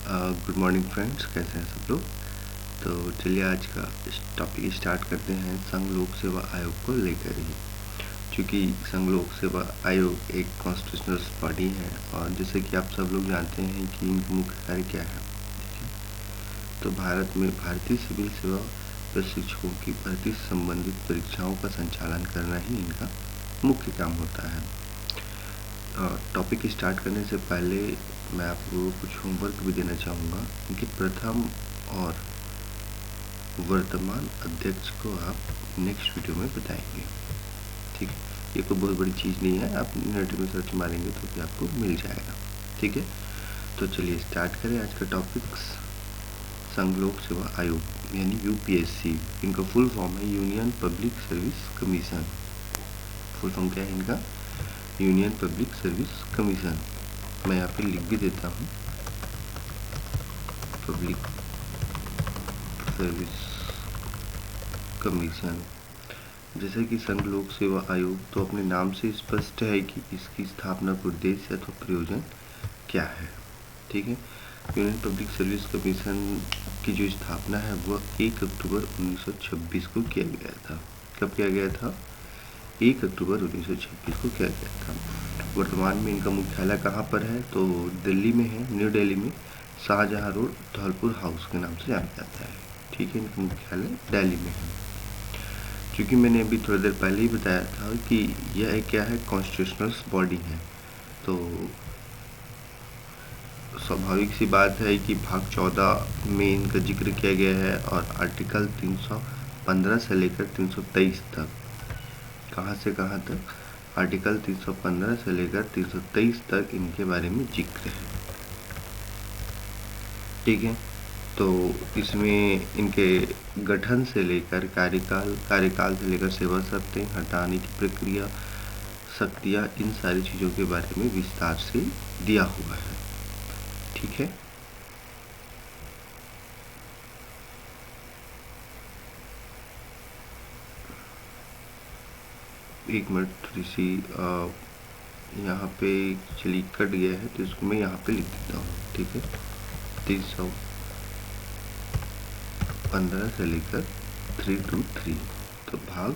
Good morning friends, कैसे हैं सब लोग। तो चलिए आज का टॉपिक स्टार्ट करते हैं संघ लोक सेवा आयोग को लेकर ही। क्योंकि संघ लोक सेवा आयोग एक कॉन्स्टिट्यूशनल बॉडी है और जैसे कि आप सब लोग जानते हैं कि इनका मुख्य कार्य क्या है। तो भारत में भारतीय सिविल सेवा प्रशिक्षकों की भर्ती से संबंधित परीक्षाओं का संचालन करना ही इनका मुख्य काम होता है। टॉपिक स्टार्ट करने से पहले मैं आपको कुछ होमवर्क भी देना चाहूँगा कि प्रथम और वर्तमान अध्यक्ष को आप नेक्स्ट वीडियो में बताएंगे। ठीक है, ये कोई बहुत बड़ी चीज़ नहीं है, आप नेट में सर्च मारेंगे तो भी आपको मिल जाएगा। ठीक है, तो चलिए स्टार्ट करें आज का टॉपिक। संघ लोक सेवा आयोग यानी यूपीएससी, इनका फुल फॉर्म है union public service commission. Full form क्या है इनका? Union public service commission. मैं यहाँ पे लिख भी देता हूँ, पब्लिक सर्विस कमीशन। जैसे कि संघ लोक सेवा आयोग तो अपने नाम से स्पष्ट है कि इसकी स्थापना का उद्देश्य अथवा प्रयोजन क्या है। ठीक है, यूनियन पब्लिक सर्विस कमीशन की जो स्थापना है वह 1 अक्टूबर 1926 को किया गया था। कब किया गया था? 1 अक्टूबर 1926 को किया गया था। वर्तमान में इनका मुख्यालय कहाँ पर है? तो दिल्ली में है, न्यू दिल्ली में शाहजहां रोड धौलपुर हाउस के नाम से जाना जाता है। ठीक है, इनका मुख्यालय दिल्ली में है। क्योंकि मैंने अभी थोड़ी देर पहले ही बताया था कि यह क्या है, कॉन्स्टिट्यूशनल बॉडी है, तो स्वाभाविक सी बात है कि भाग 14 में इनका जिक्र किया गया है और आर्टिकल 315 से लेकर 323 तक, कहाँ से कहाँ तक? आर्टिकल 315 से लेकर 323 तक इनके बारे में जिक्र है। ठीक है, तो इसमें इनके गठन से लेकर कार्यकाल से लेकर सेवा शर्तें, हटाने की प्रक्रिया, शक्तियाँ, इन सारी चीज़ों के बारे में विस्तार से दिया हुआ है। ठीक है, एक मिनट, थोड़ी सी यहाँ पे चलिए कट गया है तो इसको मैं यहाँ पे लिख देता हूँ। ठीक है, 315 से लेकर 323, तो भाग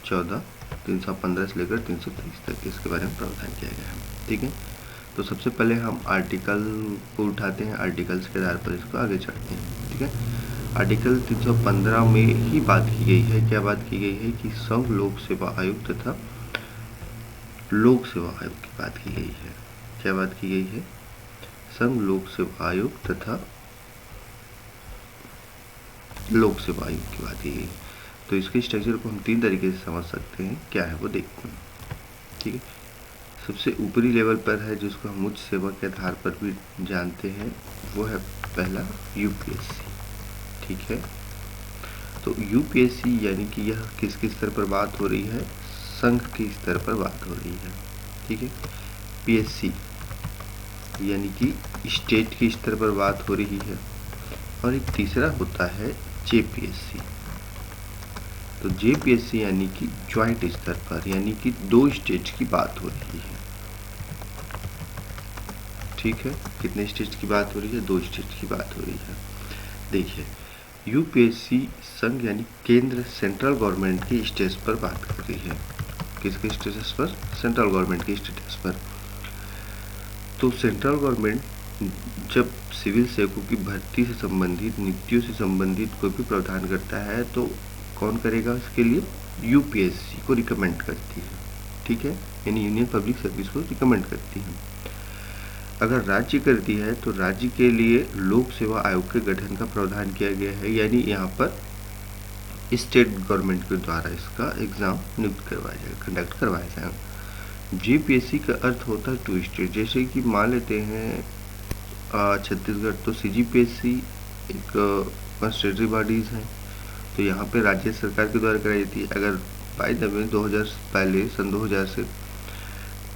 14 315 से लेकर 323 तक इसके बारे में प्रावधान किया गया है। ठीक है, तो सबसे पहले हम आर्टिकल को उठाते हैं, आर्टिकल्स के आधार पर इसको आगे चढ़ते हैं। ठीक है, आर्टिकल 315 में ही बात की गई है, क्या बात की गई है कि संघ लोक सेवा आयोग तथा लोक सेवा आयोग की बात की गई है। क्या बात की गई है? संघ लोक सेवा आयोग तथा लोक सेवा आयोग की बात की गई। तो इसके स्ट्रक्चर को हम 3 तरीके से समझ सकते हैं, क्या है वो देखते हैं। ठीक है, सबसे ऊपरी लेवल पर है जिसको हम उच्च सेवा के आधार पर भी जानते हैं, वो है पहला यूपीएससी। ठीक है, तो यूपीएससी यानी कि यह किसके स्तर पर बात हो रही है? संघ के स्तर पर बात हो रही है। ठीक है, पीएससी यानी कि स्टेट के स्तर पर बात हो रही है। और एक तीसरा होता है जेपीएससी। तो जेपीएससी यानी कि ज्वाइंट स्तर पर, यानी कि 2 स्टेट की बात हो रही है। ठीक है, कितने स्टेट की बात हो रही है? 2 स्टेट की बात हो रही है। देखिए, यूपीएससी संघ यानी केंद्र, सेंट्रल गवर्नमेंट के स्टेटस पर बात कर रही है। किसके स्टेटस पर? सेंट्रल गवर्नमेंट के स्टेटस पर। तो सेंट्रल गवर्नमेंट जब सिविल सेवकों की भर्ती से संबंधित, नियुक्तियों से संबंधित कोई भी प्रावधान करता है तो कौन करेगा इसके लिए? यूपीएससी को रिकमेंड करती है। ठीक है, यानी यूनियन पब्लिक सर्विस को रिकमेंड करती है। अगर राज्य करती है तो राज्य के लिए लोक सेवा आयोग के गठन का प्रावधान किया गया है, यानी यहाँ पर स्टेट गवर्नमेंट के द्वारा इसका एग्जाम नियुक्त करवाया जाएगा, कंडक्ट करवाया जाएगा। जीपीएससी का अर्थ होता है 2 स्टेट। जैसे कि मान लेते हैं छत्तीसगढ़, तो सीजीपीएससी एक कॉन्स्टिट्यूटरी बॉडीज है, तो यहाँ पे राज्य सरकार के द्वारा कराई जाती है। अगर बाई द वे 2000 पहले, सन 2000 से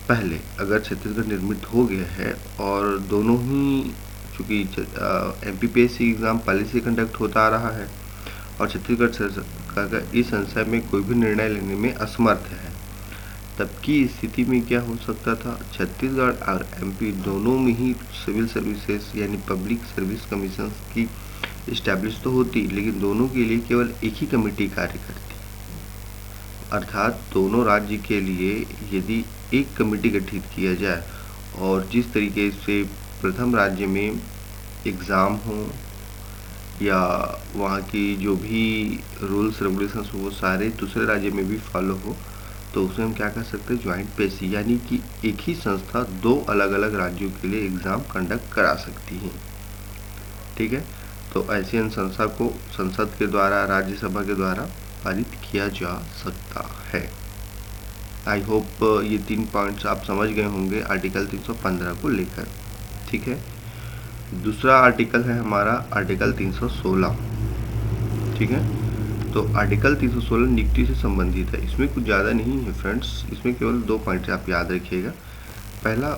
पहले अगर छत्तीसगढ़ निर्मित हो गया है और दोनों ही, चूँकि एमपीपीएससी एग्ज़ाम पहले से कंडक्ट होता आ रहा है और छत्तीसगढ़ सरकार इस संशय में कोई भी निर्णय लेने में असमर्थ है, तब की स्थिति में क्या हो सकता था, छत्तीसगढ़ और एमपी दोनों में ही सिविल सर्विसेज यानी पब्लिक सर्विस कमीशन की इस्टेब्लिश तो होती, लेकिन दोनों के लिए केवल एक ही कमेटी कार्य करती। अर्थात दोनों राज्य के लिए यदि एक कमेटी गठित किया जाए और जिस तरीके से प्रथम राज्य में एग्ज़ाम हो या वहाँ की जो भी रूल्स रेगुलेशंस हो वो सारे दूसरे राज्य में भी फॉलो हो, तो उसमें हम क्या कर सकते हैं, ज्वाइंट पेशी, यानी कि एक ही संस्था दो अलग अलग राज्यों के लिए एग्ज़ाम कंडक्ट करा सकती है। ठीक है, तो ऐसी अनुशंसा को संसद के द्वारा, राज्यसभा के द्वारा पारित किया जा सकता है। आई होप ये 3 पॉइंट्स आप समझ गए होंगे आर्टिकल 315 को लेकर। ठीक है, दूसरा आर्टिकल है हमारा आर्टिकल 316। ठीक है, तो आर्टिकल 316 नियुक्ति से संबंधित है। इसमें कुछ ज़्यादा नहीं है फ्रेंड्स, इसमें केवल 2 पॉइंट आप याद रखिएगा। पहला,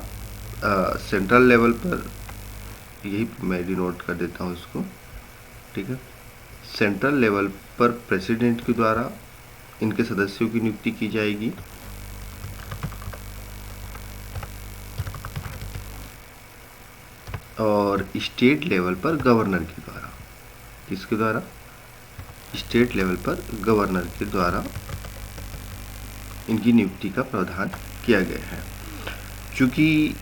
सेंट्रल लेवल पर, यही मैं डिनोट कर देता हूँ इसको। ठीक है, सेंट्रल लेवल पर प्रेसिडेंट के द्वारा इनके सदस्यों की नियुक्ति की जाएगी। और स्टेट लेवल पर गवर्नर के द्वारा, किसके द्वारा, स्टेट लेवल पर गवर्नर के द्वारा इनकी नियुक्ति का प्रावधान किया गया है। चूँकि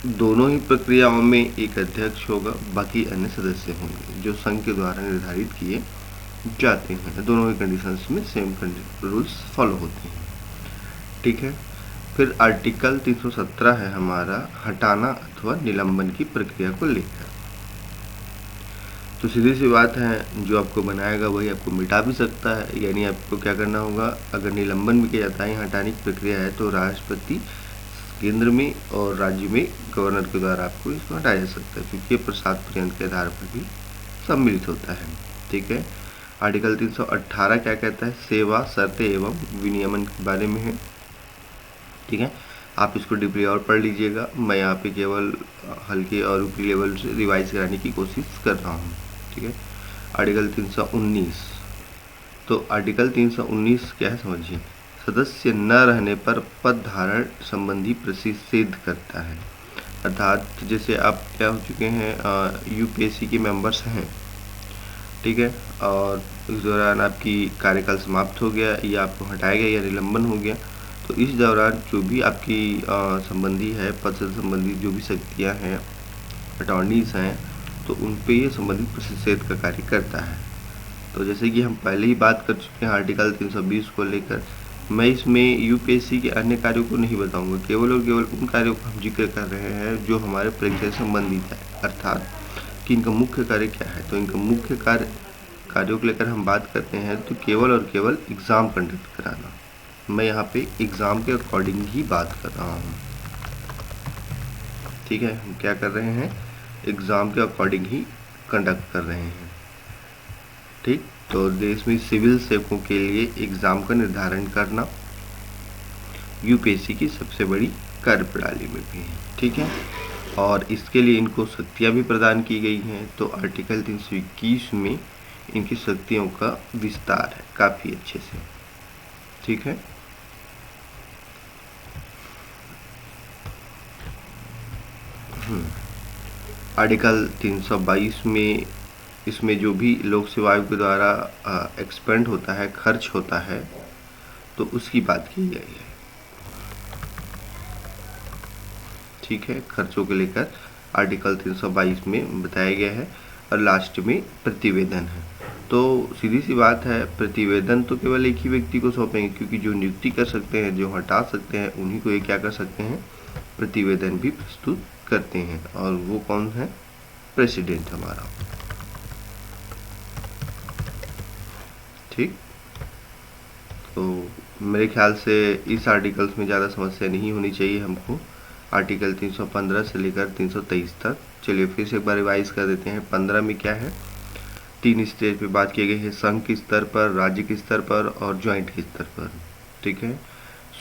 दोनों ही प्रक्रियाओं में एक अध्यक्ष होगा, बाकी अन्य सदस्य होंगे जो संघ के द्वारा निर्धारित किए जाते हैं। दोनों ही कंडीशंस में सेम रूल्स फॉलो होते हैं। ठीक है, फिर आर्टिकल 317 है हमारा हटाना अथवा निलंबन की प्रक्रिया को लेकर। तो सीधी सी बात है, जो आपको बनाएगा वही आपको मिटा भी सकता है। यानी आपको क्या करना होगा, अगर निलंबन भी किया जाता है, हटाने की प्रक्रिया है, तो राष्ट्रपति केंद्र में और राज्य में गवर्नर के द्वारा आपको इसको हटाया जा सकता है, क्योंकि ये प्रसाद पर्यंत के आधार पर भी सम्मिलित होता है। ठीक है, आर्टिकल 318 क्या कहता है, सेवा शर्तें एवं विनियमन के बारे में है। ठीक है, आप इसको डीपली और पढ़ लीजिएगा। मैं यहाँ पे केवल हल्के और ऊपरी लेवल से रिवाइज कराने की कोशिश कर रहा हूँ। ठीक है, आर्टिकल 319। तो आर्टिकल 319 क्या है समझिए, सदस्य न रहने पर पद धारण संबंधी प्रतिषेध करता है। अर्थात जैसे आप क्या हो चुके हैं, यूपीएससी के मेंबर्स हैं, ठीक है, और इस दौरान आपकी कार्यकाल समाप्त हो गया या आपको हटाया गया या निलंबन हो गया, तो इस दौरान जो भी आपकी संबंधी है, पद से संबंधित जो भी शक्तियाँ हैं, अटॉर्नीज हैं, तो उन पे ये संबंधित प्रतिषेध का कार्य करता है। तो जैसे कि हम पहले ही बात कर चुके हैं आर्टिकल 320 को लेकर, मैं इसमें यूपीएससी के अन्य कार्यों को नहीं बताऊंगा, केवल और केवल उन कार्यों का हम जिक्र कर रहे हैं जो हमारे परीक्षा से संबंधित है, अर्थात कि इनका मुख्य कार्य क्या है। तो इनका मुख्य कार्यों को लेकर हम बात करते हैं तो केवल और केवल एग्ज़ाम कंडक्ट कराना। मैं यहाँ पे एग्ज़ाम के अकॉर्डिंग ही बात कर रहा हूँ। ठीक है, हम क्या कर रहे हैं, एग्ज़ाम के अकॉर्डिंग ही कंडक्ट कर रहे हैं। ठीक, तो देश में सिविल सेवकों के लिए एग्ज़ाम का निर्धारण करना यूपीएससी की सबसे बड़ी कार्यप्रणाली में भी है। ठीक है, और इसके लिए इनको शक्तियाँ भी प्रदान की गई हैं। तो आर्टिकल 321 में इनकी शक्तियों का विस्तार है काफ़ी अच्छे से। ठीक है, आर्टिकल 322 में इसमें जो भी लोक सेवा आयोग के द्वारा एक्सपेंड होता है, खर्च होता है, तो उसकी बात की गई है। ठीक है, खर्चों को लेकर आर्टिकल 322 में बताया गया है। और लास्ट में प्रतिवेदन है। तो सीधी सी बात है, प्रतिवेदन तो केवल एक ही व्यक्ति को सौंपेंगे, क्योंकि जो नियुक्ति कर सकते हैं, जो हटा सकते हैं, उन्हीं को ये क्या कर सकते हैं, प्रतिवेदन भी प्रस्तुत करते हैं। और वो कौन है, प्रेसिडेंट हमारा। ठीक, तो मेरे ख्याल से इस आर्टिकल्स में ज़्यादा समस्या नहीं होनी चाहिए हमको। आर्टिकल 315 से लेकर 323 तक। चलिए फिर से एक बार रिवाइज कर देते हैं। 15 में क्या है, 3 स्टेज पे बात की गई है, संघ के स्तर पर, राज्य के स्तर पर और ज्वाइंट के स्तर पर। ठीक है,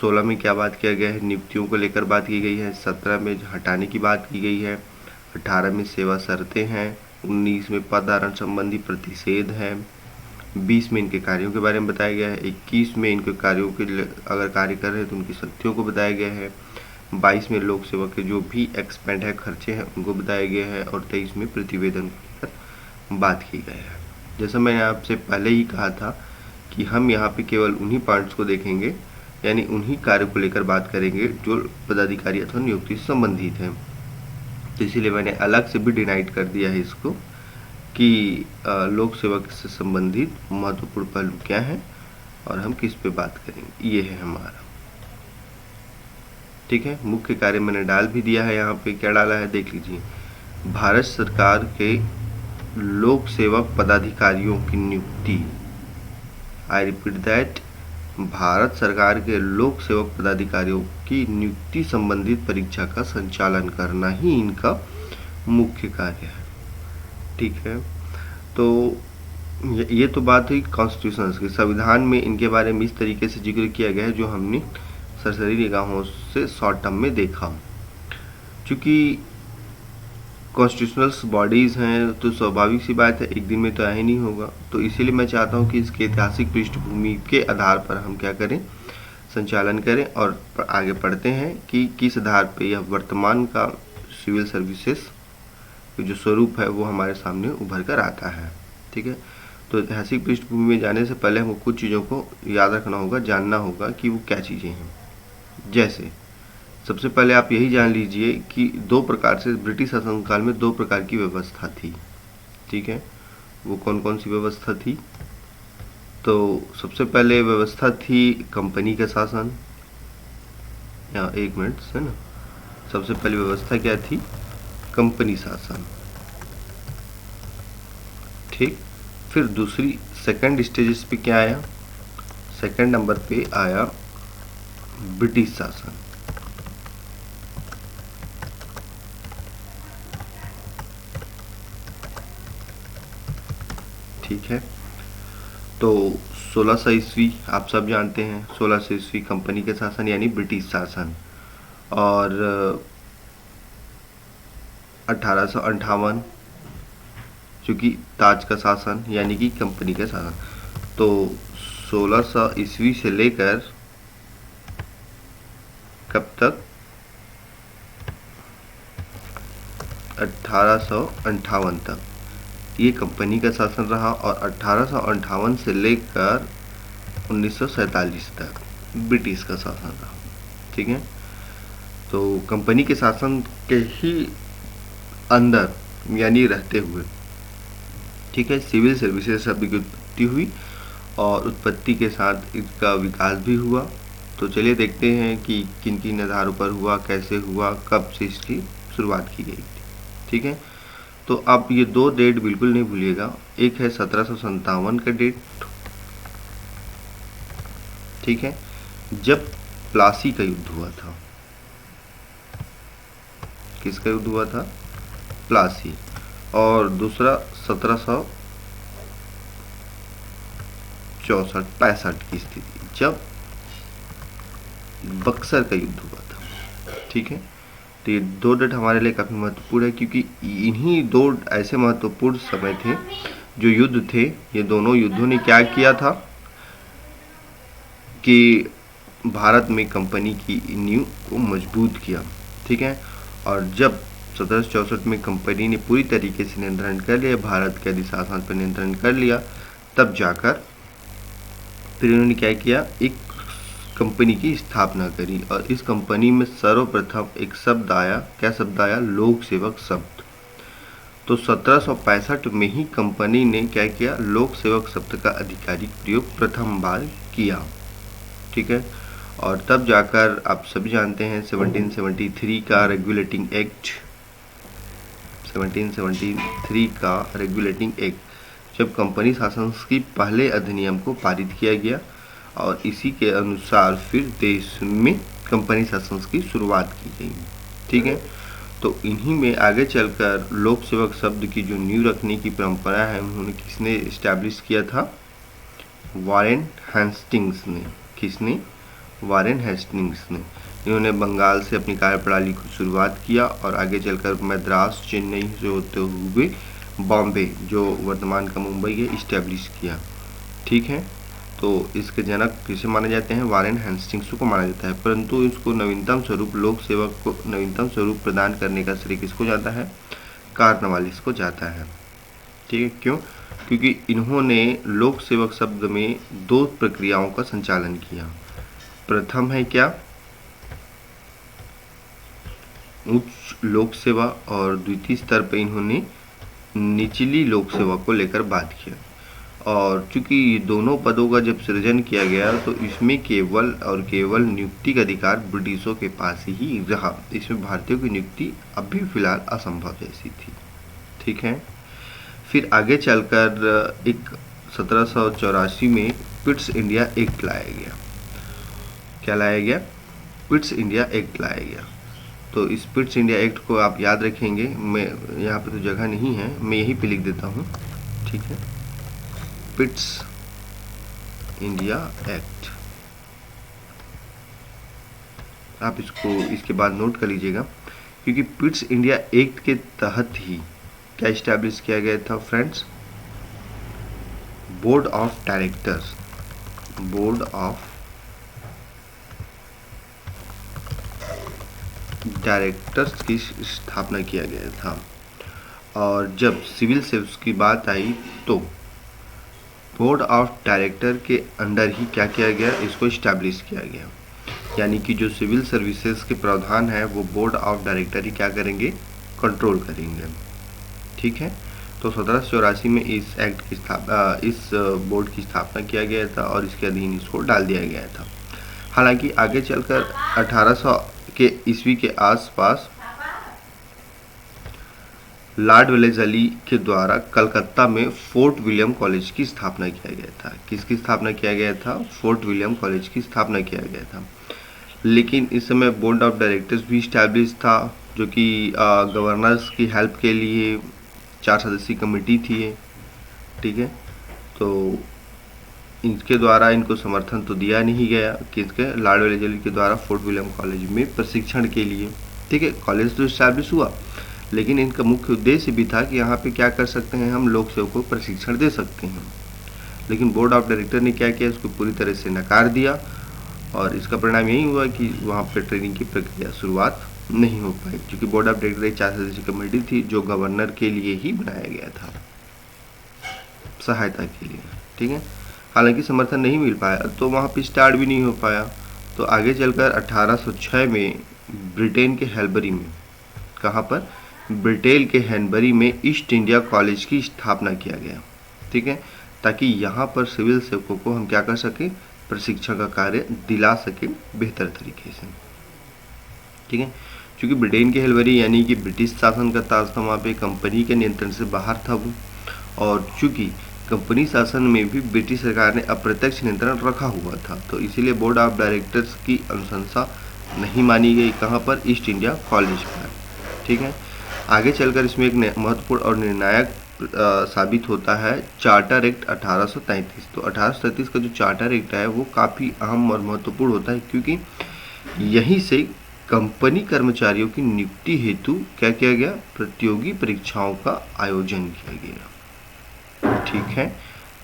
16 में क्या बात किया गया है, नियुक्तियों को लेकर बात की गई है। 17 में हटाने की बात की गई है। 18 में सेवा शर्तें हैं। 19 में पद धारण संबंधी प्रतिषेध है। 20 में इनके कार्यों के बारे में बताया गया है, 21 में इनके कार्यों के अगर कार्य कर रहे हैं तो उनकी शक्तियों को बताया गया है, 22 में लोक सेवा के जो भी एक्सपेंड है खर्चे हैं उनको बताया गया है, और 23 में प्रतिवेदन को लेकर बात की गई है। जैसा मैंने आपसे पहले ही कहा था कि हम यहाँ पे केवल उन्हीं पॉइंट्स को देखेंगे, यानी उन्हीं कार्य को लेकर बात करेंगे जो पदाधिकारी अथवा नियुक्ति से संबंधित है। तो इसीलिए मैंने अलग से भी डिनाइट कर दिया है इसको कि लोक सेवा से संबंधित महत्वपूर्ण पहलू क्या है और हम किस पे बात करेंगे, ये है हमारा। ठीक है, मुख्य कार्य मैंने डाल भी दिया है यहाँ पे। क्या डाला है देख लीजिए। भारत सरकार के लोक सेवक पदाधिकारियों की नियुक्ति, आई रिपीट दैट, भारत सरकार के लोक सेवक पदाधिकारियों की नियुक्ति संबंधित परीक्षा का संचालन करना ही इनका मुख्य कार्य है। ठीक है, तो ये तो बात हुई कॉन्स्टिट्यूशन की। संविधान में इनके बारे में इस तरीके से जिक्र किया गया है जो हमने सरसरी निगाहों से शॉर्ट टर्म में देखा। चूँकि कॉन्स्टिट्यूशनल बॉडीज़ हैं तो स्वाभाविक सी बात है एक दिन में तो आया ही नहीं होगा, तो इसीलिए मैं चाहता हूँ कि इसके ऐतिहासिक पृष्ठभूमि के आधार पर हम क्या करें, संचालन करें और आगे पढ़ते हैं कि किस आधार पर यह वर्तमान का सिविल सर्विसेज जो स्वरूप है वो हमारे सामने उभर कर आता है। ठीक है, तो ऐतिहासिक पृष्ठभूमि में जाने से पहले हमको कुछ चीज़ों को याद रखना होगा, जानना होगा कि वो क्या चीज़ें हैं। जैसे सबसे पहले आप यही जान लीजिए कि दो प्रकार से ब्रिटिश शासनकाल में दो प्रकार की व्यवस्था थी। ठीक है, वो कौन कौन सी व्यवस्था थी? तो सबसे पहले व्यवस्था थी कंपनी का शासन, या एक मिनट है ना, सबसे पहली व्यवस्था क्या थी? कंपनी शासन। ठीक, फिर दूसरी सेकंड स्टेजेस पे क्या आया? सेकंड नंबर पे आया ब्रिटिश शासन। ठीक है, तो 1600 ईस्वी आप सब जानते हैं, 1600 ईस्वी कंपनी के शासन यानी ब्रिटिश शासन, और 1858 चूँकि ताज का शासन यानी कि कंपनी का शासन। तो 1600 ईस्वी से लेकर कब तक? 1858 तक ये कंपनी का शासन रहा, और 1858 से लेकर 1947 तक ब्रिटिश का शासन रहा। ठीक है, तो कंपनी के शासन के ही अंदर यानी रहते हुए, ठीक है, सिविल सर्विसेज शब्द की उत्पत्ति हुई और उत्पत्ति के साथ इसका विकास भी हुआ। तो चलिए देखते हैं कि किन किन आधारों पर हुआ, कैसे हुआ, कब से इसकी शुरुआत की गई थी। ठीक है, तो आप ये दो डेट बिल्कुल नहीं भूलिएगा। एक है 1757 का डेट, ठीक है, जब प्लासी का युद्ध हुआ था। किसका युद्ध हुआ था? प्लासी। और दूसरा 1764-65 की स्थिति जब बक्सर का युद्ध हुआ था। ठीक है, तो ये दो डेट हमारे लिए काफ़ी महत्वपूर्ण है क्योंकि इन्हीं दो ऐसे महत्वपूर्ण समय थे जो युद्ध थे। ये दोनों युद्धों ने क्या किया था कि भारत में कंपनी की नींव को मजबूत किया। ठीक है, और जब 1764 में कंपनी ने पूरी तरीके से नियंत्रण कर लिया, भारत के अधिशासन पर नियंत्रण कर लिया, तब जाकर फिर इन्होंने क्या किया, एक कंपनी की स्थापना करी। और इस कंपनी में सर्वप्रथम एक शब्द आया, क्या शब्द आया? लोक सेवक शब्द। तो 1765 में ही कंपनी ने क्या किया, लोक सेवक शब्द का आधिकारिक प्रयोग प्रथम बार किया। ठीक है, और तब जाकर आप सभी जानते हैं 1773 का रेगुलेटिंग एक्ट, 1773 का रेगुलेटिंग एक्ट, जब कंपनी शासन की पहले अधिनियम को पारित किया गया और इसी के अनुसार फिर देश में कंपनी शासन की शुरुआत की गई। ठीक है, तो इन्हीं में आगे चलकर लोक सेवक शब्द की जो नींव रखने की परंपरा है उन्होंने किसने इस्टेब्लिश किया था? वारेन हेस्टिंग्स ने। किसने? वारेन हेस्टिंग्स ने। इन्होंने बंगाल से अपनी कार्यप्रणाली को शुरुआत किया और आगे चलकर मद्रास, चेन्नई से होते हुए बॉम्बे, जो वर्तमान का मुंबई है, इस्टेब्लिश किया। ठीक है। तो इसके जनक किसे माने जाते हैं? वारेन हेस्टिंग्स को माना जाता है, परंतु इसको नवीनतम स्वरूप लोक सेवक को नवीनतम स्वरूप प्रदान करने का श्रेय किसको जाता है? कार्नवालिस को जाता है। ठीक है, क्यों? क्योंकि इन्होंने लोक सेवक शब्द में दो प्रक्रियाओं का संचालन किया। प्रथम है क्या? उच्च लोक सेवा, और द्वितीय स्तर पर इन्होंने निचली लोक सेवा को लेकर बात किया। और चूंकि दोनों पदों का जब सृजन किया गया तो इसमें केवल और केवल नियुक्ति का अधिकार ब्रिटिशों के पास ही रहा। इसमें भारतीयों की नियुक्ति अभी फिलहाल असंभव जैसी थी। ठीक है। फिर आगे चलकर एक 1784 में पिट्स इंडिया एक्ट लाया गया। क्या लाया गया? पिट्स इंडिया एक्ट लाया गया। तो इस पिट्स इंडिया एक्ट को आप याद रखेंगे। मैं यहाँ पे तो जगह नहीं है, मैं यहीं पे लिख देता हूँ। ठीक है, पिट्स इंडिया एक्ट, आप इसको इसके बाद नोट कर लीजिएगा, क्योंकि पिट्स इंडिया एक्ट के तहत ही क्या इस्टेब्लिश किया गया था friends? Board of directors. Board of directors की स्थापना किया गया था। और जब सिविल सर्विस की बात आई तो बोर्ड ऑफ डायरेक्टर के अंडर ही क्या किया गया? इसको इस्टेब्लिश किया गया। यानी कि जो सिविल सर्विसेज के प्रावधान है वो बोर्ड ऑफ डायरेक्टर ही क्या करेंगे? कंट्रोल करेंगे। ठीक है। तो 1784 में इस एक्ट की इस बोर्ड की स्थापना किया गया था और इसके अधीन इसको डाल दिया गया था। हालांकि आगे चलकर 1800 के ईस्वी के आसपास लॉर्ड वेलेज़ली के द्वारा कलकत्ता में फोर्ट विलियम कॉलेज की स्थापना किया गया था। किसकी स्थापना किया गया था? फोर्ट विलियम कॉलेज की स्थापना किया गया था। लेकिन इस समय बोर्ड ऑफ डायरेक्टर्स भी इस्टेब्लिश था, जो कि गवर्नर्स की हेल्प के लिए 4 सदस्यीय कमेटी थी। ठीक है। तो इनके द्वारा इनको समर्थन तो दिया नहीं गया, किसके? लॉर्ड वेलेज़ली के द्वारा फोर्ट विलियम कॉलेज में प्रशिक्षण के लिए। ठीक है, कॉलेज तो इस्टेब्लिश हुआ, लेकिन इनका मुख्य उद्देश्य भी था कि यहाँ पे क्या कर सकते हैं? हम लोक सेवकों को प्रशिक्षण दे सकते हैं। लेकिन बोर्ड ऑफ डायरेक्टर ने क्या किया? इसको पूरी तरह से नकार दिया और इसका परिणाम यही हुआ कि वहाँ पे ट्रेनिंग की प्रक्रिया शुरुआत नहीं हो पाई, क्योंकि बोर्ड ऑफ डायरेक्टर एक 4 सदस्यीय कमेटी थी जो गवर्नर के लिए ही बनाया गया था, सहायता के लिए। ठीक है। हालांकि समर्थन नहीं मिल पाया तो वहाँ पे स्टार्ट भी नहीं हो पाया। तो आगे चलकर 1806 में ब्रिटेन के हैलबरी में, कहाँ पर? ब्रिटेन के हैनबरी में ईस्ट इंडिया कॉलेज की स्थापना किया गया। ठीक है, ताकि यहाँ पर सिविल सेवकों को हम क्या कर सके? प्रशिक्षण का कार्य दिला सके बेहतर तरीके से। ठीक है, क्योंकि ब्रिटेन के हैलबरी यानी कि ब्रिटिश शासन का ताज था, वहाँ पे कंपनी के नियंत्रण से बाहर था वो। और चूंकि कंपनी शासन में भी ब्रिटिश सरकार ने अप्रत्यक्ष नियंत्रण रखा हुआ था, तो इसीलिए बोर्ड ऑफ डायरेक्टर्स की अनुशंसा नहीं मानी गई। कहाँ पर? ईस्ट इंडिया कॉलेज पर। ठीक है। आगे चलकर इसमें एक महत्वपूर्ण और निर्णायक साबित होता है चार्टर एक्ट 1833। तो 1833 का जो चार्टर एक्ट है वो काफ़ी अहम और महत्वपूर्ण होता है, क्योंकि यहीं से कंपनी कर्मचारियों की नियुक्ति हेतु क्या किया गया? प्रतियोगी परीक्षाओं का आयोजन किया गया। ठीक है,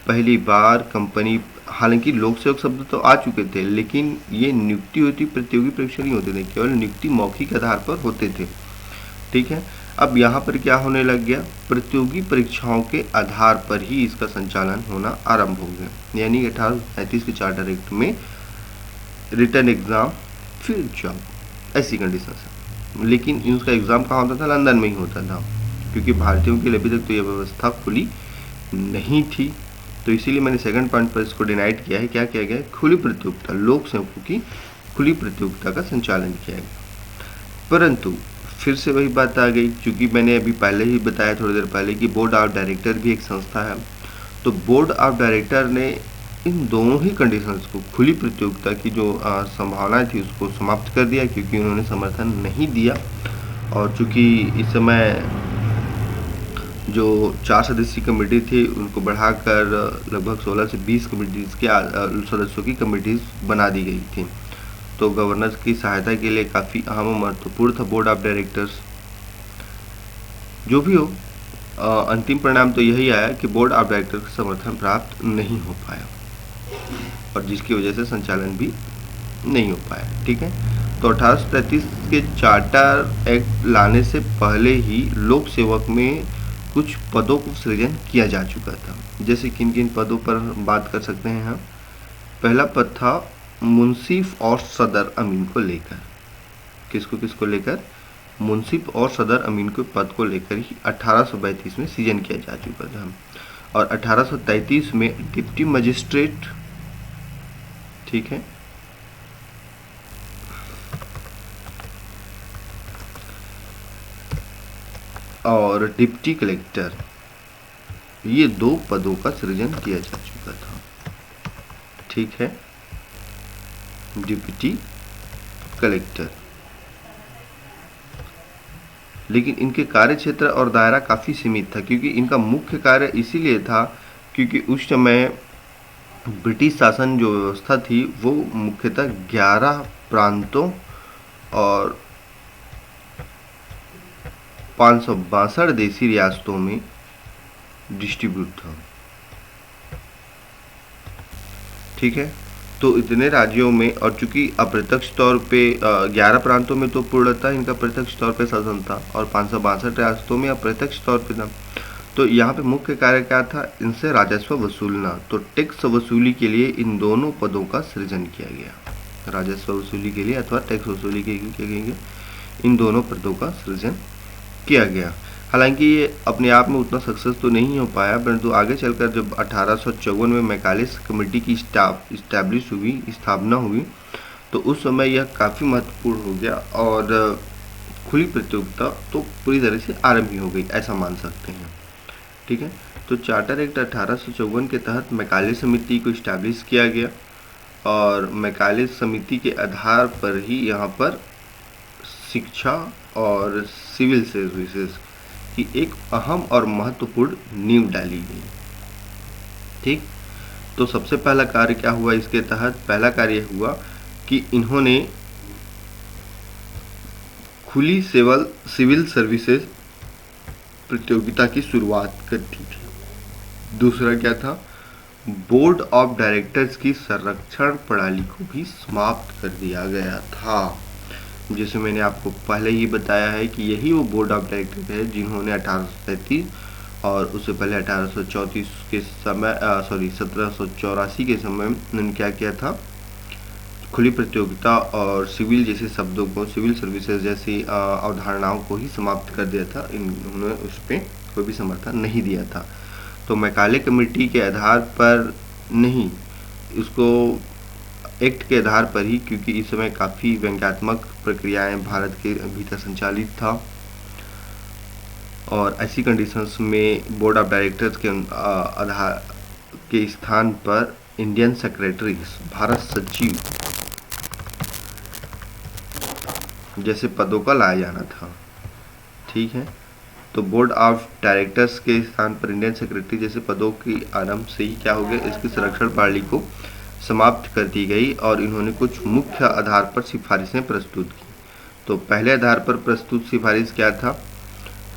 पहली बार कंपनी, हालांकि लोक सेवक शब्द तो आ चुके थे, लेकिन ये नियुक्ति होती प्रतियोगी परीक्षा नहीं होते थे, केवल नियुक्ति मौखिक आधार पर होते थे। ठीक है। अब यहाँ पर क्या होने लग गया? प्रतियोगी परीक्षाओं के आधार पर ही इसका संचालन होना आरंभ हो गया। यानी 1833 के चार्टर एक्ट में रिटन एग्जाम फिर जॉब, ऐसी कंडीशन है। लेकिन इसका एग्जाम कहाँ होता था? लंदन में ही होता था, क्योंकि भारतीयों के लिए अभी तक तो यह व्यवस्था खुली नहीं थी। तो इसीलिए मैंने सेकंड पॉइंट पर इसको डिनाइट किया है। क्या किया गया? खुली प्रतियोगिता, लोक सेवकों की खुली प्रतियोगिता का संचालन किया गया। परंतु फिर से वही बात आ गई, क्योंकि मैंने अभी पहले ही बताया थोड़ी देर पहले कि बोर्ड ऑफ डायरेक्टर भी एक संस्था है। तो बोर्ड ऑफ डायरेक्टर ने इन दोनों ही कंडीशंस को, खुली प्रतियोगिता की जो संभावना थी उसको समाप्त कर दिया, क्योंकि उन्होंने समर्थन नहीं दिया। और चूँकि इस समय जो 4 सदस्यीय कमेटी थी उनको बढ़ाकर लगभग 16 से 20 कमेटीज़ के सदस्यों की कमेटीज बना दी गई थी। तो गवर्नर की सहायता के लिए काफ़ी अहम और महत्वपूर्ण था बोर्ड ऑफ डायरेक्टर्स। जो भी हो, अंतिम परिणाम तो यही आया कि बोर्ड ऑफ डायरेक्टर का समर्थन प्राप्त नहीं हो पाया और जिसकी वजह से संचालन भी नहीं हो पाया। ठीक है, तो 1833 के चार्टर एक्ट लाने से पहले ही लोक सेवक में कुछ पदों को सृजन किया जा चुका था। जैसे किन किन पदों पर बात कर सकते हैं हम। पहला पद था मुंसिफ और सदर अमीन को लेकर। किसको लेकर? मुंसिफ और सदर अमीन के पद को लेकर ही 1832 में सृजन किया जा चुका था और 1833 में डिप्टी मजिस्ट्रेट, ठीक है, और डिप्टी कलेक्टर, ये 2 पदों का सृजन किया जा चुका था। ठीक है, डिप्टी कलेक्टर, लेकिन इनके कार्य क्षेत्र और दायरा काफ़ी सीमित था क्योंकि इनका मुख्य कार्य इसीलिए था क्योंकि उस समय ब्रिटिश शासन जो व्यवस्था थी वो मुख्यतः 11 प्रांतों और 562 देशी रियासतों में डिस्ट्रीब्यूट था। ठीक है, तो इतने राज्यों में, और चूंकि अप्रत्यक्ष तौर पे 11 प्रांतों में तो पूर्णतः इनका प्रत्यक्ष तौर पे शासन था और 562 रियासतों में अप्रत्यक्ष तौर पे था। तो यहाँ पे मुख्य कार्य क्या था? इनसे राजस्व वसूलना। तो टैक्स वसूली के लिए इन दोनों पदों का सृजन किया गया। राजस्व वसूली के लिए अथवा टैक्स वसूली के लिए इन दोनों पदों का सृजन किया गया। हालांकि ये अपने आप में उतना सक्सेस तो नहीं हो पाया, परंतु आगे चलकर जब 1854 में मैकाले कमेटी की स्थापना हुई तो उस समय यह काफ़ी महत्वपूर्ण हो गया और खुली प्रतियोगिता तो पूरी तरह से आरंभ ही हो गई, ऐसा मान सकते हैं। ठीक है, तो चार्टर एक्ट 1854 के तहत मैकाले समिति को इस्टेब्लिश किया गया और मैकाले समिति के आधार पर ही यहाँ पर शिक्षा और सिविल सर्विसेज की एक अहम और महत्वपूर्ण नींव डाली गई। ठीक, तो सबसे पहला कार्य क्या हुआ इसके तहत? पहला कार्य हुआ कि इन्होंने खुली सिविल सर्विसेज प्रतियोगिता की शुरुआत कर दी थी। दूसरा क्या था? बोर्ड ऑफ डायरेक्टर्स की संरक्षण प्रणाली को भी समाप्त कर दिया गया था। जैसे मैंने आपको पहले ही बताया है कि यही वो बोर्ड ऑफ डायरेक्टर है जिन्होंने 1833 और उससे पहले 1834 के समय 1784 के समय उन्होंने क्या किया था? खुली प्रतियोगिता और सिविल जैसे शब्दों को, सिविल सर्विसेज जैसी अवधारणाओं को ही समाप्त कर दिया था। इन्होंने उस पर कोई भी समर्थन नहीं दिया था। तो मैकाले कमेटी के आधार पर नहीं, उसको एक्ट के आधार पर ही, क्योंकि इस समय काफ़ी व्यंग्यात्मक प्रक्रियाएं भारत के भीतर संचालित था और ऐसी कंडीशंस में बोर्ड ऑफ डायरेक्टर्स के आधार के स्थान पर इंडियन सेक्रेटरी, भारत सचिव जैसे पदों का लाया जाना था। ठीक है, तो बोर्ड ऑफ डायरेक्टर्स के स्थान पर इंडियन सेक्रेटरी जैसे पदों की आरंभ से ही क्या हो गया? इसकी संरक्षण प्रणाली को समाप्त कर दी गई और इन्होंने कुछ मुख्य आधार पर सिफारिशें प्रस्तुत की। तो पहले आधार पर प्रस्तुत सिफारिश क्या था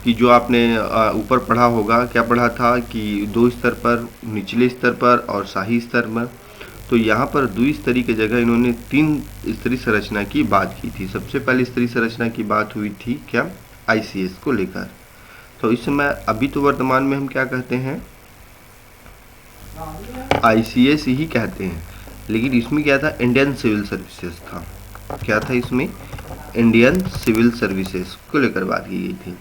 कि जो आपने ऊपर पढ़ा होगा, क्या पढ़ा था कि 2 स्तर पर, निचले स्तर पर और शाही स्तर पर। तो यहाँ पर द्विस्तरीय की जगह इन्होंने 3 स्तरीय संरचना की बात की थी। सबसे पहले स्तरीय संरचना की बात हुई थी क्या? ICS को लेकर। तो इस समय अभी तो वर्तमान में हम क्या कहते हैं? ICS ही कहते हैं, लेकिन इसमें क्या था? इंडियन सिविल सर्विसेज था। क्या था इसमें? इंडियन सिविल सर्विसेज को लेकर बात की गई थी।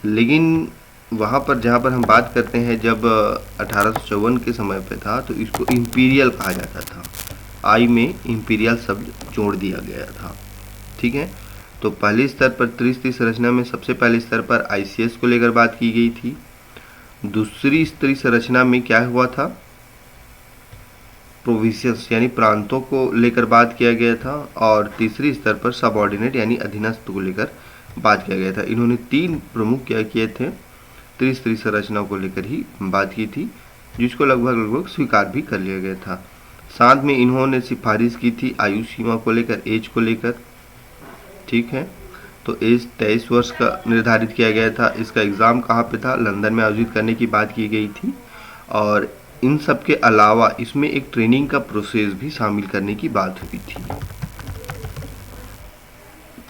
लेकिन वहाँ पर जहाँ पर हम बात करते हैं, जब 1854 के समय पे था तो इसको इंपीरियल कहा जाता था। आई में इंपीरियल शब्द जोड़ दिया गया था। ठीक है, तो पहले स्तर पर त्रिस्तरीय संरचना में सबसे पहले स्तर पर ICS को लेकर बात की गई थी। दूसरी स्तरीय संरचना में क्या हुआ था? प्रोविंसेस यानी प्रांतों को लेकर बात किया गया था और तीसरी स्तर पर सबऑर्डिनेट यानी अधीनस्थ को लेकर बात किया गया था। इन्होंने 3 प्रमुख क्या किए थे? त्रिस्तरीय संरचना को लेकर ही बात की थी, जिसको लगभग स्वीकार भी कर लिया गया था। साथ में इन्होंने सिफारिश की थी आयु सीमा को लेकर, एज को लेकर। ठीक है, तो एज 23 वर्ष का निर्धारित किया गया था। इसका एग्ज़ाम कहाँ पे था? लंदन में आयोजित करने की बात की गई थी। और इन सब के अलावा इसमें एक ट्रेनिंग का प्रोसेस भी शामिल करने की बात हुई थी।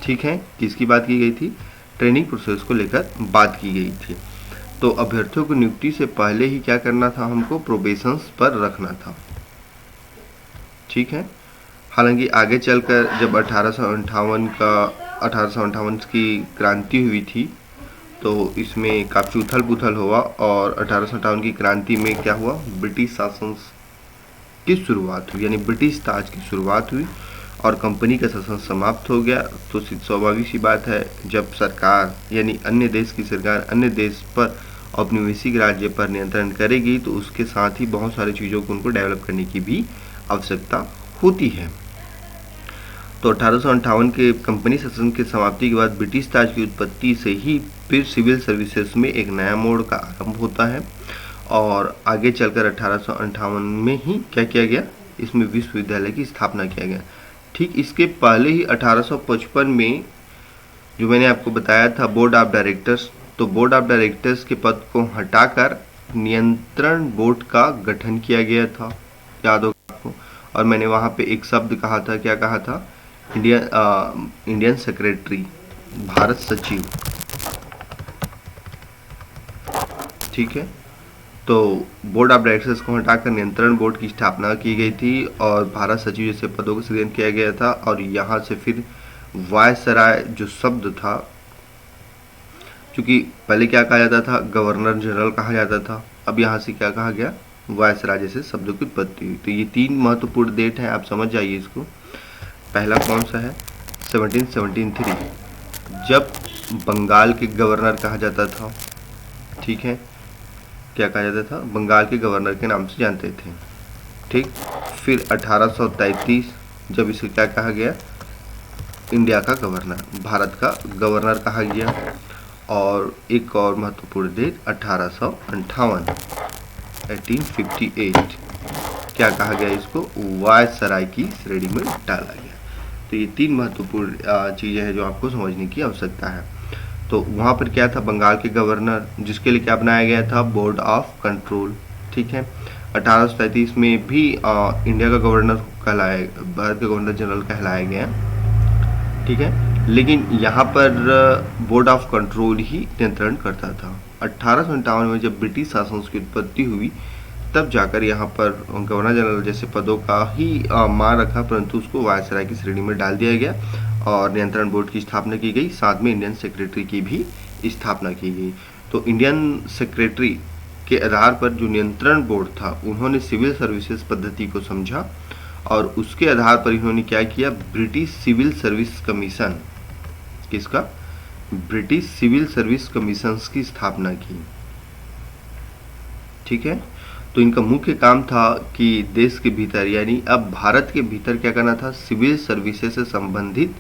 ठीक है, किसकी बात की गई थी? ट्रेनिंग प्रोसेस को लेकर बात की गई थी। तो अभ्यर्थियों को नियुक्ति से पहले ही क्या करना था? हमको प्रोबेशंस पर रखना था। ठीक है, हालांकि आगे चलकर जब 1858 की क्रांति हुई थी तो इसमें काफ़ी उथल पुथल हुआ और 1858 की क्रांति में क्या हुआ? ब्रिटिश शासन की शुरुआत हुई, यानी ब्रिटिश ताज की शुरुआत हुई और कंपनी का शासन समाप्त हो गया। तो स्वाभाविक सी बात है, जब सरकार यानी अन्य देश की सरकार अन्य देश पर औपनिवेशिक राज्य पर नियंत्रण करेगी तो उसके साथ ही बहुत सारी चीज़ों को उनको डेवलप करने की भी आवश्यकता होती है। तो 1858 के कंपनी शासन के समाप्ति के बाद ब्रिटिश ताज की उत्पत्ति से ही फिर सिविल सर्विसेज में एक नया मोड़ का आरंभ होता है और आगे चलकर 1858 में ही क्या किया गया? इसमें विश्वविद्यालय की स्थापना किया गया। ठीक इसके पहले ही 1855 में जो मैंने आपको बताया था बोर्ड ऑफ डायरेक्टर्स, तो बोर्ड ऑफ डायरेक्टर्स के पद को हटाकर नियंत्रण बोर्ड का गठन किया गया था, याद होगा आपको। और मैंने वहाँ पे एक शब्द कहा था, क्या कहा था? इंडियन सेक्रेटरी, भारत सचिव। ठीक है, तो बोर्ड ऑफ डायरेक्टर्स को हटाकर नियंत्रण बोर्ड की स्थापना की गई थी और भारत सचिव जैसे पदों का सृजन किया गया था। और यहाँ से फिर वायसराय जो शब्द था, क्योंकि पहले क्या कहा जाता था? गवर्नर जनरल कहा जाता था, अब यहाँ से क्या कहा गया? वायसराय जैसे शब्दों की उत्पत्ति हुई। तो ये 3 महत्वपूर्ण डेट है, आप समझ जाइए इसको। पहला कौन सा है? 1773, जब बंगाल के गवर्नर कहा जाता था। ठीक है, क्या कहा जाता था? बंगाल के गवर्नर के नाम से जानते थे। ठीक, फिर 1833 जब इसे क्या कहा गया? इंडिया का गवर्नर, भारत का गवर्नर कहा गया। और एक और महत्वपूर्ण डेट 1858 क्या कहा गया? इसको वायसराय की श्रेणी में डाला गया। तो ये 3 महत्वपूर्ण चीज़ें हैं जो आपको समझने की आवश्यकता है। तो वहाँ पर क्या था? बंगाल के गवर्नर, जिसके लिए क्या बनाया गया था? Board of control. ठीक है, 1833 में भी इंडिया का गवर्नर कहलाया, भारत का गवर्नर जनरल कहलाया गया। ठीक है, लेकिन यहाँ पर बोर्ड ऑफ कंट्रोल ही नियंत्रण करता था। 1857 में जब ब्रिटिश शासन की उत्पत्ति हुई तब जाकर यहाँ पर गवर्नर जनरल जैसे पदों का ही मान रखा, परंतु उसको वायसराय की श्रेणी में डाल दिया गया और नियंत्रण बोर्ड की स्थापना की गई। साथ में इंडियन सेक्रेटरी की भी स्थापना की गई। तो इंडियन सेक्रेटरी के आधार पर जो नियंत्रण बोर्ड था उन्होंने सिविल सर्विसेज पद्धति को समझा और उसके आधार पर इन्होंने क्या किया? ब्रिटिश सिविल सर्विस कमीशन, किसका? ब्रिटिश सिविल सर्विस कमीशन की स्थापना की। ठीक है, तो इनका मुख्य काम था कि देश के भीतर यानी अब भारत के भीतर क्या करना था? सिविल सर्विसेज से संबंधित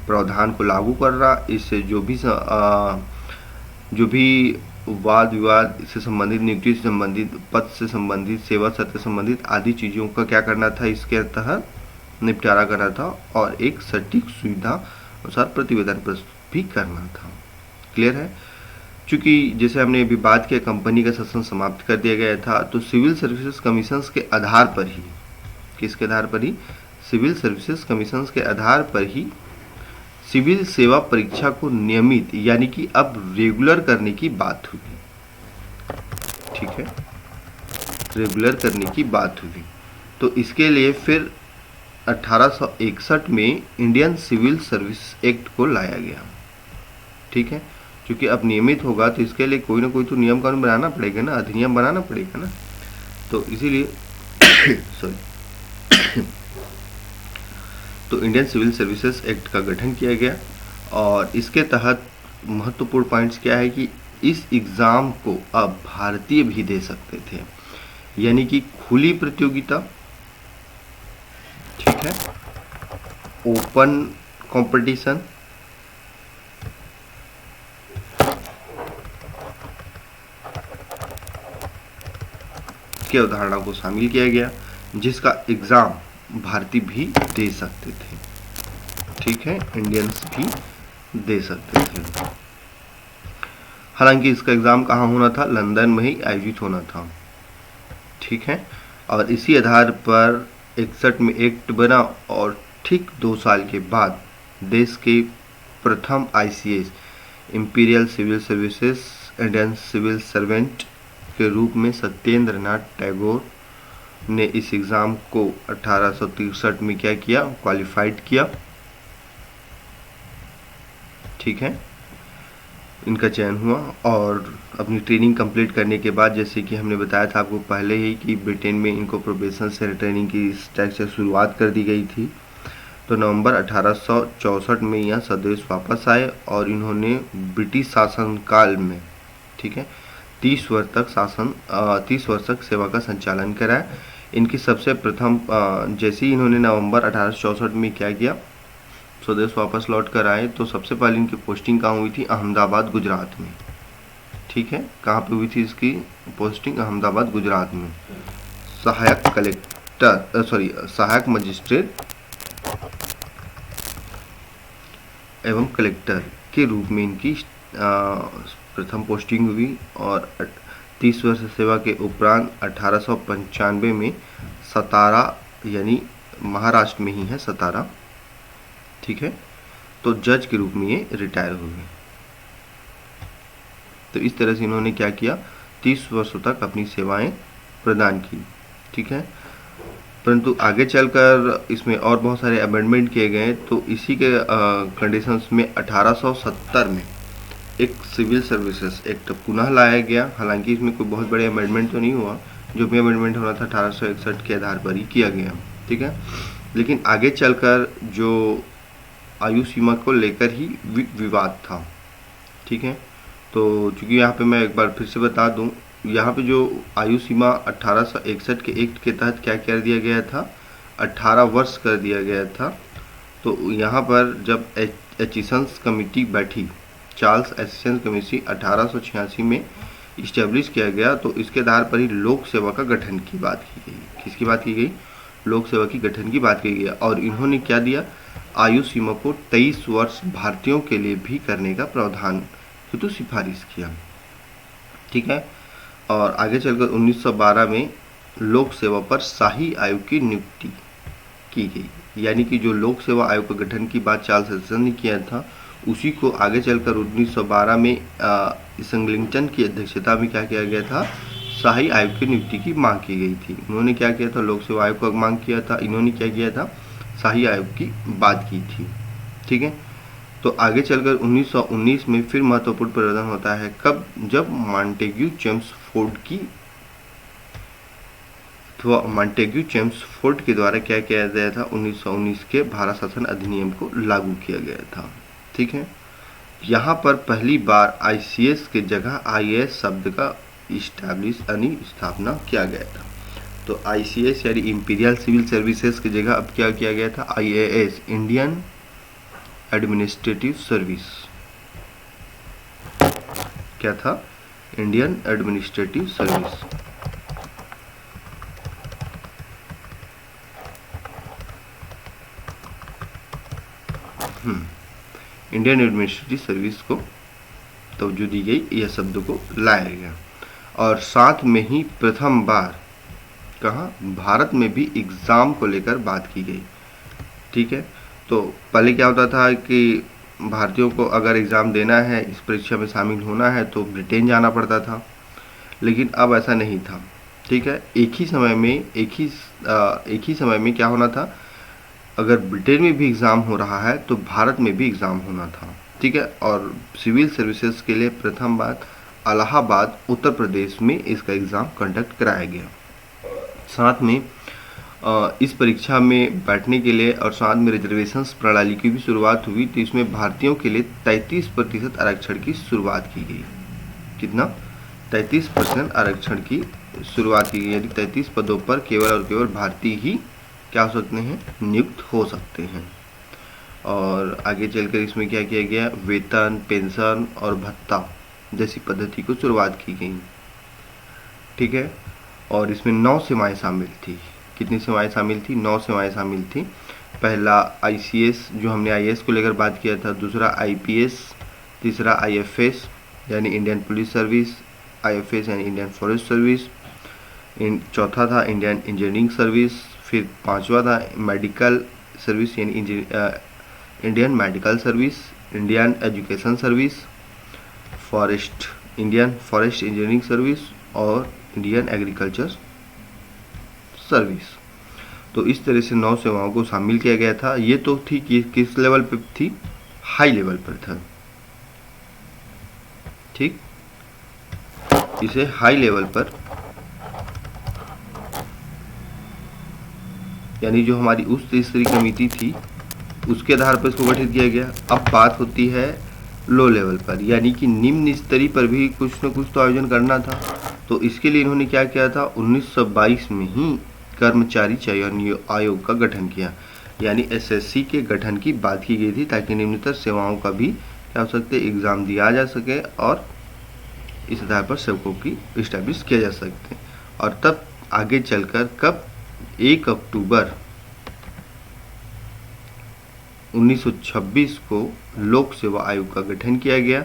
प्रावधान को लागू करना। इससे जो भी वाद विवाद से संबंधित, नियुक्ति से संबंधित, पद से संबंधित, सेवा सत्र से संबंधित आदि चीज़ों का क्या करना था? इसके तहत निपटारा करना था और एक सटीक सुविधा अनुसार प्रतिवेदन प्रस्तुत भी करना था। क्लियर है? चूँकि जैसे हमने अभी बात किया कंपनी का शासन समाप्त कर दिया गया था, तो सिविल सर्विसेज कमीशंस के आधार पर ही, किसके आधार पर ही? सिविल सर्विसेज कमीशंस के आधार पर ही सिविल सेवा परीक्षा को नियमित यानी कि अब रेगुलर करने की बात हुई। ठीक है, रेगुलर करने की बात हुई। तो इसके लिए फिर 1861 में इंडियन सिविल सर्विस एक्ट को लाया गया। ठीक है, क्योंकि अब नियमित होगा तो इसके लिए कोई ना कोई तो नियम कानून बनाना पड़ेगा ना, अधिनियम बनाना पड़ेगा ना, तो इसीलिए सॉरी तो इंडियन सिविल सर्विसेज एक्ट का गठन किया गया और इसके तहत महत्वपूर्ण पॉइंट्स क्या है कि इस एग्ज़ाम को अब भारतीय भी दे सकते थे, यानी कि खुली प्रतियोगिता। ठीक है, ओपन कंपटीशन, की अवधारणा को शामिल किया गया जिसका एग्जाम भारतीय भी दे सकते थे। ठीक है, इंडियंस भी दे सकते थे। हालांकि इसका एग्ज़ाम कहाँ होना था, लंदन में ही आयोजित होना था। ठीक है, और इसी आधार पर 61 में एक्ट बना और ठीक 2 साल के बाद देश के प्रथम ICS imperial civil services Indian civil servant के रूप में सत्येंद्र नाथ टैगोर ने इस एग्ज़ाम को 1863 में क्या किया, क्वालिफाइड किया। ठीक है, इनका चयन हुआ और अपनी ट्रेनिंग कंप्लीट करने के बाद, जैसे कि हमने बताया था आपको पहले ही कि ब्रिटेन में इनको प्रोबेशन से ट्रेनिंग की स्टाइल से शुरुआत कर दी गई थी। तो नवंबर 1864 में यह स्वदेश वापस आए और इन्होंने ब्रिटिश शासनकाल में, ठीक है, 30 वर्ष तक सेवा का संचालन कराया। इनकी सबसे प्रथम जैसे ही इन्होंने नवंबर 1864 में क्या किया, स्वदेश वापस लौट कर आए, तो सबसे पहले इनकी पोस्टिंग कहाँ हुई थी, अहमदाबाद गुजरात में। ठीक है, कहाँ पे हुई थी इसकी पोस्टिंग, अहमदाबाद गुजरात में। सहायक मजिस्ट्रेट एवं कलेक्टर के रूप में इनकी प्रथम पोस्टिंग हुई और 30 वर्ष सेवा के उपरांत 1895 में सतारा, यानी महाराष्ट्र में ही है सतारा, ठीक है, तो जज के रूप में ये रिटायर हो गए। तो इस तरह से इन्होंने क्या किया, 30 वर्षों तक अपनी सेवाएं प्रदान की। ठीक है, परंतु आगे चलकर इसमें और बहुत सारे अमेंडमेंट किए गए। तो इसी के कंडीशंस में 1870 में एक सिविल सर्विसेज एक्ट पुनः लाया गया। हालांकि इसमें कोई बहुत बड़े अमेंडमेंट तो नहीं हुआ, जो भी अमेंडमेंट होना था 1861 के आधार पर ही किया गया। ठीक है, लेकिन आगे चलकर जो आयु सीमा को लेकर ही विवाद था। ठीक है, तो चूंकि यहाँ पे मैं एक बार फिर से बता दूं, यहाँ पे जो आयु सीमा 1861 के एक्ट के तहत क्या कर दिया गया था, 18 वर्ष कर दिया गया था। तो यहाँ पर जब एचिसंस कमेटी बैठी, चार्ल्स एचिसन कमेटी 1886 में इस्टेब्लिश किया गया, तो इसके आधार पर ही लोक सेवा का गठन की बात की गई। किसकी बात की गई, लोक सेवा की गठन की बात की गई। और इन्होंने क्या दिया, आयु सीमा को 23 वर्ष भारतीयों के लिए भी करने का प्रावधान हेतु सिफारिश किया। ठीक है, और आगे चलकर 1912 में लोक सेवा पर शाही आयोग की नियुक्ति की गई। यानी कि जो लोक सेवा आयोग का गठन की बात चार्ल्स एचिसन ने किया था, उसी को आगे चलकर 1912 में संगलिंगटन की अध्यक्षता में क्या किया गया था, शाही आयोग की नियुक्ति की मांग की गई थी। उन्होंने क्या किया था, लोक सेवा आयोग का मांग किया था, इन्होंने क्या किया था, शाही आयोग की बात की थी। ठीक है, तो आगे चलकर 1919 में फिर महत्वपूर्ण परिवर्तन होता है। कब, जब मॉन्टेग्यू चेम्सफोर्ड के द्वारा क्या किया गया था, 1919 के भारत शासन अधिनियम को लागू किया गया था। ठीक है, यहाँ पर पहली बार ICS के जगह IAS शब्द का स्थापना किया गया था। तो ICS यानी इंपीरियल सिविल सर्विसेज की जगह अब क्या किया गया था, IAS इंडियन एडमिनिस्ट्रेटिव सर्विस। क्या था, Indian administrative service. Indian administrative service को तवज्जो दी गई, यह शब्द को लाया गया। और साथ में ही प्रथम बार कहाँ, भारत में भी एग्ज़ाम को लेकर बात की गई। ठीक है, तो पहले क्या होता था कि भारतीयों को अगर एग्ज़ाम देना है, इस परीक्षा में शामिल होना है, तो ब्रिटेन जाना पड़ता था, लेकिन अब ऐसा नहीं था। ठीक है, एक ही समय में क्या होना था, अगर ब्रिटेन में भी एग्ज़ाम हो रहा है तो भारत में भी एग्ज़ाम होना था। ठीक है, और सिविल सर्विसेज के लिए प्रथम बार इलाहाबाद उत्तर प्रदेश में इसका एग्ज़ाम कंडक्ट कराया गया। साथ में इस परीक्षा में बैठने के लिए और साथ में रिजर्वेशंस प्रणाली की भी शुरुआत हुई। तो इसमें भारतीयों के लिए 33% आरक्षण की शुरुआत की गई। कितना, 33% आरक्षण की शुरुआत की गई, यानी 33 पदों पर केवल और केवल भारतीय ही क्या हो सकते हैं, नियुक्त हो सकते हैं। और आगे चलकर इसमें क्या किया गया, वेतन, पेंशन और भत्ता जैसी पद्धति को शुरुआत की गई। ठीक है, और इसमें 9 सेवाएं शामिल थी। कितनी सेवाएं शामिल थी, 9 सेवाएं शामिल थी। पहला ICS जो हमने IAS को लेकर बात किया था, दूसरा IPS, तीसरा IFS यानी इंडियन पुलिस सर्विस, IFS यानी इंडियन फॉरेस्ट सर्विस, चौथा था इंडियन इंजीनियरिंग सर्विस, फिर पांचवा था मेडिकल सर्विस यानी Indian medical service, Indian education service, Indian forest engineering service और इंडियन एग्रीकल्चर सर्विस। तो इस तरह से 9 सेवाओं को शामिल किया गया था। ये तो थी कि किस लेवल पे थी, हाई लेवल पर था। ठीक, इसे हाई लेवल पर यानी जो हमारी उच्च स्तरीय कमेटी थी उसके आधार पर इसको गठित किया गया। अब बात होती है लो लेवल पर, यानी कि निम्न स्तरीय पर भी कुछ न कुछ तो आयोजन करना था। तो इसके लिए इन्होंने क्या किया था, 1922 में ही कर्मचारी चयन आयोग का गठन किया, यानी SSC के गठन की बात की गई थी, ताकि निम्नतर सेवाओं का भी क्या हो सकते एग्जाम दिया जा सके और इस आधार पर सेवकों की इस्टेब्लिश किया जा सकते। और तब आगे चलकर कब 1 अक्टूबर 1926 को लोक सेवा आयोग का गठन किया गया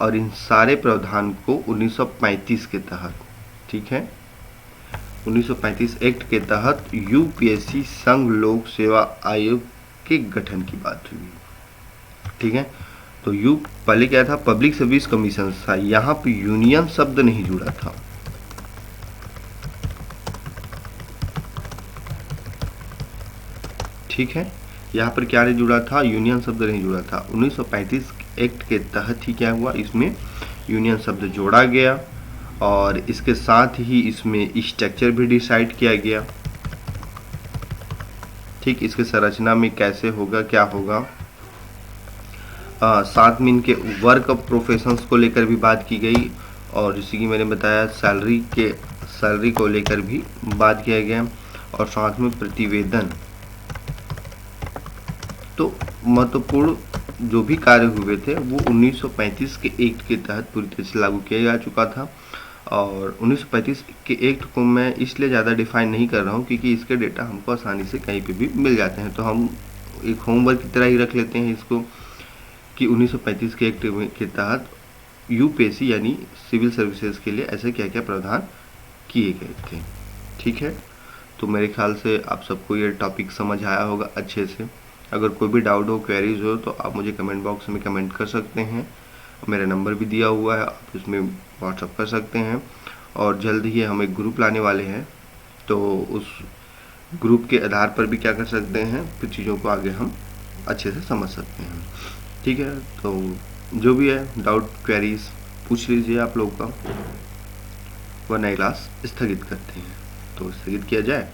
और इन सारे प्रावधान को 1935 के तहत, ठीक है, 1935 एक्ट के तहत UPSC संघ लोक सेवा आयोग के गठन की बात हुई। ठीक है, तो पहले क्या था, पब्लिक सर्विस कमीशन था, यहाँ पे यूनियन शब्द नहीं जुड़ा था। ठीक है, यहाँ पर क्या नहीं जुड़ा था, यूनियन शब्द नहीं जुड़ा था। 1935 एक्ट के तहत ही क्या हुआ, इसमें यूनियन शब्द जोड़ा गया और इसके साथ ही इसमें स्ट्रक्चर भी डिसाइड किया गया। ठीक, इसके संरचना में कैसे होगा, क्या होगा। साथ में इनके वर्क ऑफ प्रोफेशंस को लेकर भी बात की गई और जैसे कि मैंने बताया सैलरी को लेकर भी बात किया गया और साथ में प्रतिवेदन। तो महत्वपूर्ण जो भी कार्य हुए थे वो 1935 के एक्ट के तहत पूरी तरह से लागू किया जा चुका था। और 1935 के एक्ट को मैं इसलिए ज़्यादा डिफाइन नहीं कर रहा हूँ क्योंकि इसके डेटा हमको आसानी से कहीं पे भी मिल जाते हैं, तो हम एक होमवर्क की तरह ही रख लेते हैं इसको कि 1935 के एक्ट के तहत UPSC यानी सिविल सर्विसेज के लिए ऐसे क्या क्या प्रावधान किए गए थे। ठीक है, तो मेरे ख्याल से आप सबको ये टॉपिक समझ आया होगा अच्छे से। अगर कोई भी डाउट हो, क्वेरीज हो, तो आप मुझे कमेंट बॉक्स में कमेंट कर सकते हैं। मेरा नंबर भी दिया हुआ है, आप उसमें व्हाट्सअप कर सकते हैं। और जल्द ही हम एक ग्रुप लाने वाले हैं, तो उस ग्रुप के आधार पर भी क्या कर सकते हैं, फिर चीज़ों को आगे हम अच्छे से समझ सकते हैं। ठीक है, तो जो भी है डाउट क्वेरीज पूछ लीजिए आप लोग का, वह नई क्लास स्थगित करते हैं। तो स्थगित किया जाए।